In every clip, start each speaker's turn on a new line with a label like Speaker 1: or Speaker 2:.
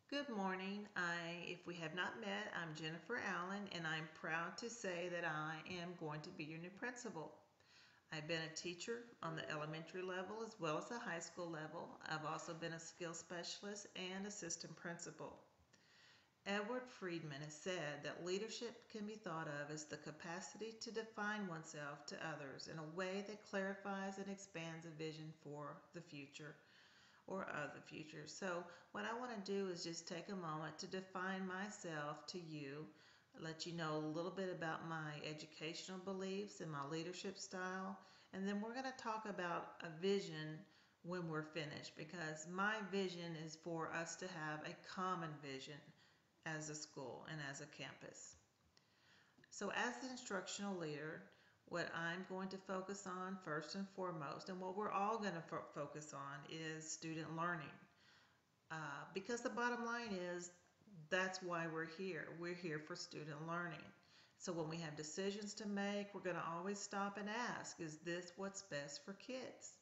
Speaker 1: Good morning. If we have not met, I'm Jennifer Allen, and I'm proud to say that I am going to be your new principal. I've been a teacher on the elementary level as well as the high school level. I've also been a skills specialist and assistant principal. Edward Friedman has said that leadership can be thought of as the capacity to define oneself to others in a way that clarifies and expands a vision for the future or of the future. So, what I want to do is just take a moment to define myself to you, let you know a little bit about my educational beliefs and my leadership style, and then we're going to talk about a vision when we're finished because my vision is for us to have a common vision as a school and as a campus. So, as the instructional leader, what I'm going to focus on first and foremost, and what we're all going to focus on, is student learning. Because the bottom line is that's why we're here. We're here for student learning. So, when we have decisions to make, we're going to always stop and ask, is this what's best for kids?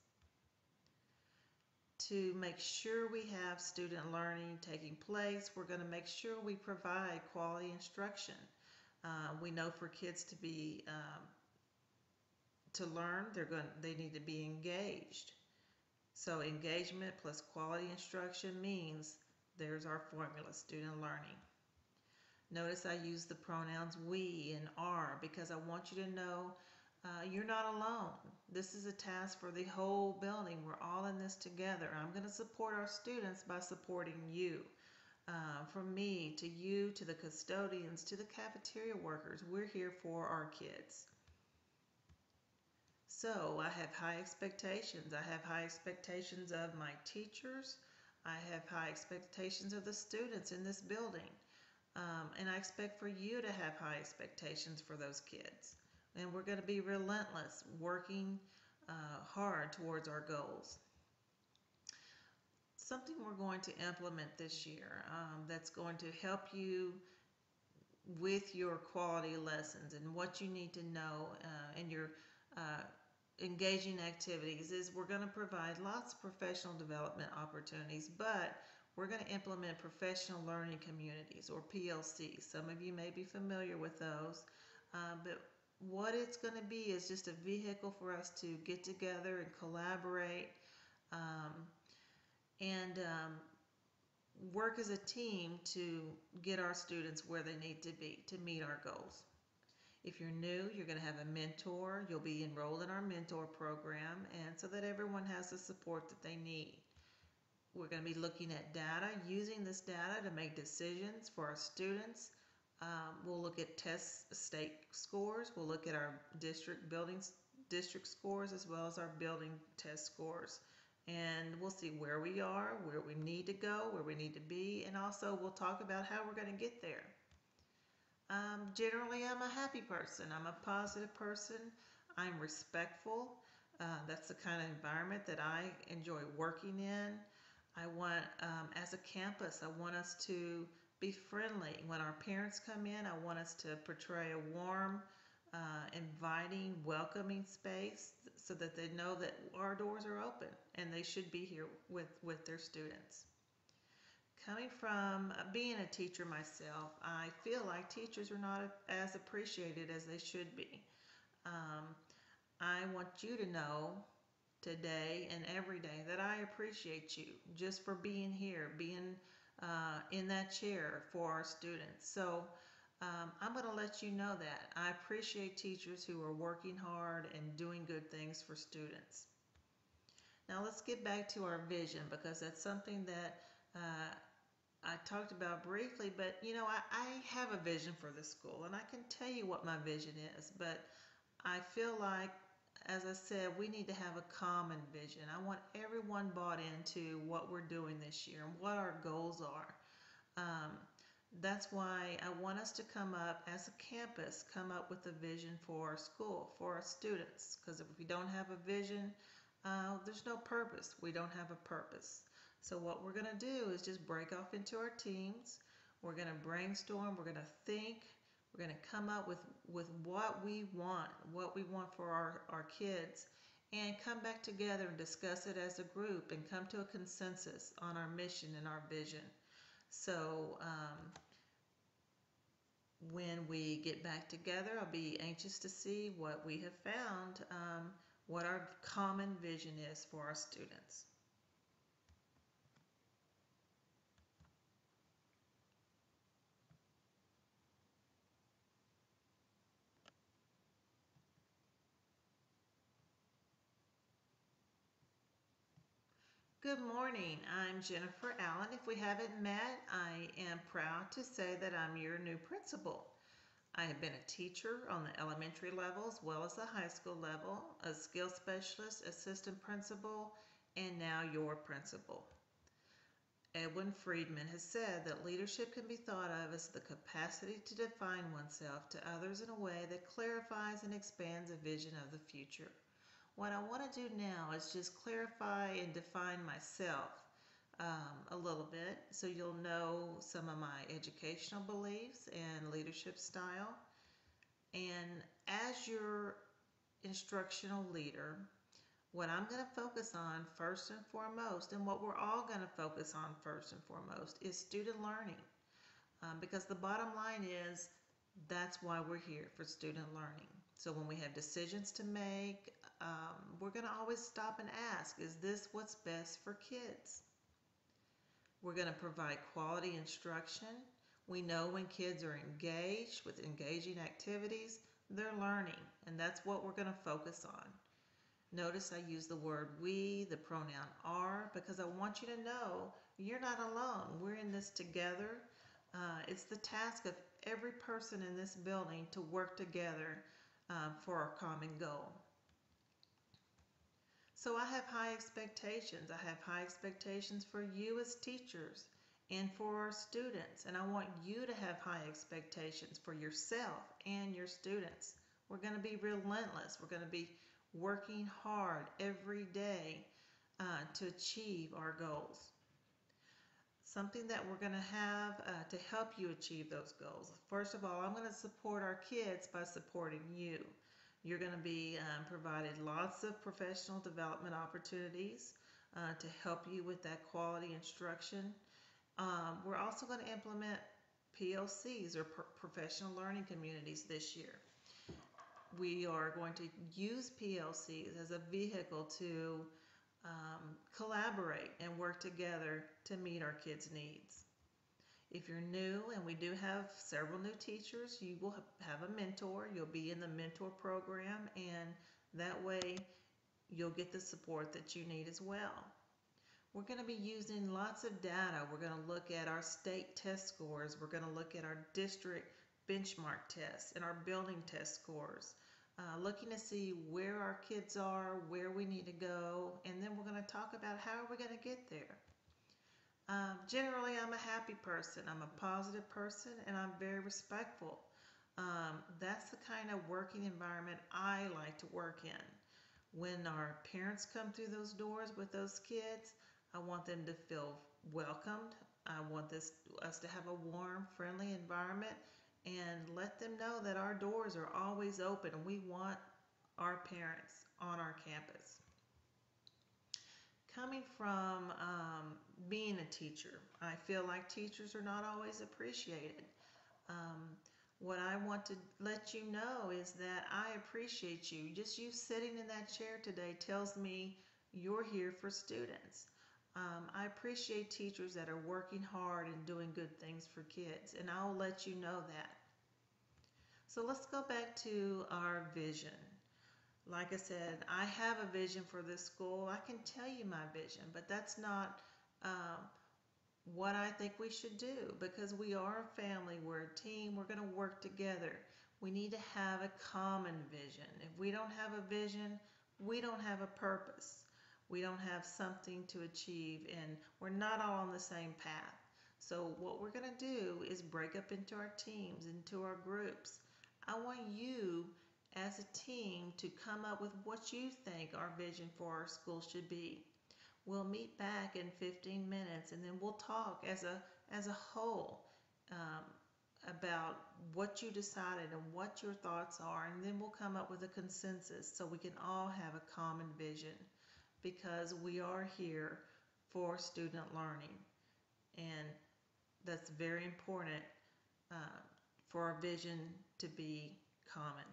Speaker 1: To make sure we have student learning taking place, we're going to make sure we provide quality instruction. We know for kids to learn, they need to be engaged. So engagement plus quality instruction means there's our formula, student learning. Notice I use the pronouns we and are because I want you to know you're not alone. This is a task for the whole building. We're all in this together. I'm going to support our students by supporting you. From me to you to the custodians to the cafeteria workers, we're here for our kids. So I have high expectations. I have high expectations of my teachers. I have high expectations of the students in this building. And I expect for you to have high expectations for those kids. And we're going to be relentless, working hard towards our goals. Something we're going to implement this year that's going to help you with your quality lessons and what you need to know in your uh, engaging activities is we're going to provide lots of professional development opportunities, but we're going to implement professional learning communities or PLCs. Some of you may be familiar with those, but what it's going to be is just a vehicle for us to get together and collaborate um, and work as a team to get our students where they need to be to meet our goals. If you're new, you're going to have a mentor. You'll be enrolled in our mentor program, and so that everyone has the support that they need. We're going to be looking at data, using this data to make decisions for our students. We'll look at test state scores. We'll look at our district scores as well as our building test scores. And we'll see where we are, where we need to go, where we need to be, and also we'll talk about how we're going to get there. Generally, I'm a happy person. I'm a positive person. I'm respectful. That's the kind of environment that I enjoy working in. As a campus, I want us to be friendly. When our parents come in, I want us to portray a warm, inviting, welcoming space so that they know that our doors are open and they should be here with their students. Coming from being a teacher myself, I feel like teachers are not as appreciated as they should be. Um, I want you to know today and every day that I appreciate you just for being here, being in that chair for our students. So I'm going to let you know that. I appreciate teachers who are working hard and doing good things for students. Now let's get back to our vision because that's something that I talked about briefly, but I have a vision for this school and I can tell you what my vision is, but I feel like, as I said, we need to have a common vision. I want everyone bought into what we're doing this year and what our goals are. That's why I want us to come up as a campus, come up with a vision for our school, for our students, because if we don't have a vision, there's no purpose. We don't have a purpose. So what we're going to do is just break off into our teams. We're going to brainstorm. We're going to think. We're going to come up with what we want for our kids, and come back together and discuss it as a group and come to a consensus on our mission and our vision. So when we get back together, I'll be anxious to see what we have found, what our common vision is for our students. Good morning. I'm Jennifer Allen. If we haven't met, I am proud to say that I'm your new principal. I have been a teacher on the elementary level as well as the high school level, a skills specialist, assistant principal, and now your principal. Edwin Friedman has said that leadership can be thought of as the capacity to define oneself to others in a way that clarifies and expands a vision of the future. What I want to do now is just clarify and define myself a little bit so you'll know some of my educational beliefs and leadership style. And as your instructional leader, what I'm going to focus on first and foremost, and what we're all going to focus on first and foremost, is student learning. Because the bottom line is that's why we're here, for student learning. So when we have decisions to make, we're going to always stop and ask, is this what's best for kids? We're going to provide quality instruction. We know when kids are engaged with engaging activities, they're learning, and that's what we're going to focus on. Notice I use the word we, the pronoun are, because I want you to know you're not alone. We're in this together. It's the task of every person in this building to work together for our common goal. So I have high expectations. I have high expectations for you as teachers and for our students. And I want you to have high expectations for yourself and your students. We're going to be relentless. We're going to be working hard every day to achieve our goals. Something that we're going to have to help you achieve those goals. First of all, I'm going to support our kids by supporting you. You're going to be provided lots of professional development opportunities to help you with that quality instruction. We're also going to implement PLCs, or professional learning communities, this year. We are going to use PLCs as a vehicle to collaborate and work together to meet our kids' needs. If you're new, and we do have several new teachers, you will have a mentor. You'll be in the mentor program, and that way you'll get the support that you need as well. We're going to be using lots of data. We're going to look at our state test scores. We're going to look at our district benchmark tests and our building test scores, looking to see where our kids are, where we need to go, and then we're going to talk about how are we going to get there. Generally, I'm a happy person. I'm a positive person, and I'm very respectful. That's the kind of working environment I like to work in. When our parents come through those doors with those kids, I want them to feel welcomed. I want us to have a warm, friendly environment, and let them know that our doors are always open and we want our parents on our campus. Coming from being a teacher, I feel like teachers are not always appreciated. What I want to let you know is that I appreciate you. Just you sitting in that chair today tells me you're here for students. I appreciate teachers that are working hard and doing good things for kids, and I'll let you know that. So let's go back to our vision. Like I said, I have a vision for this school. I can tell you my vision, but that's not what I think we should do, because we are a family, we're a team, we're going to work together. We need to have a common vision. If we don't have a vision, we don't have a purpose. We don't have something to achieve, and we're not all on the same path. So what we're going to do is break up into our teams, into our groups. I want you as a team to come up with what you think our vision for our school should be. We'll meet back in 15 minutes, and then we'll talk as a whole about what you decided and what your thoughts are, and then we'll come up with a consensus so we can all have a common vision, because we are here for student learning. And that's very important uh, for our vision to be common.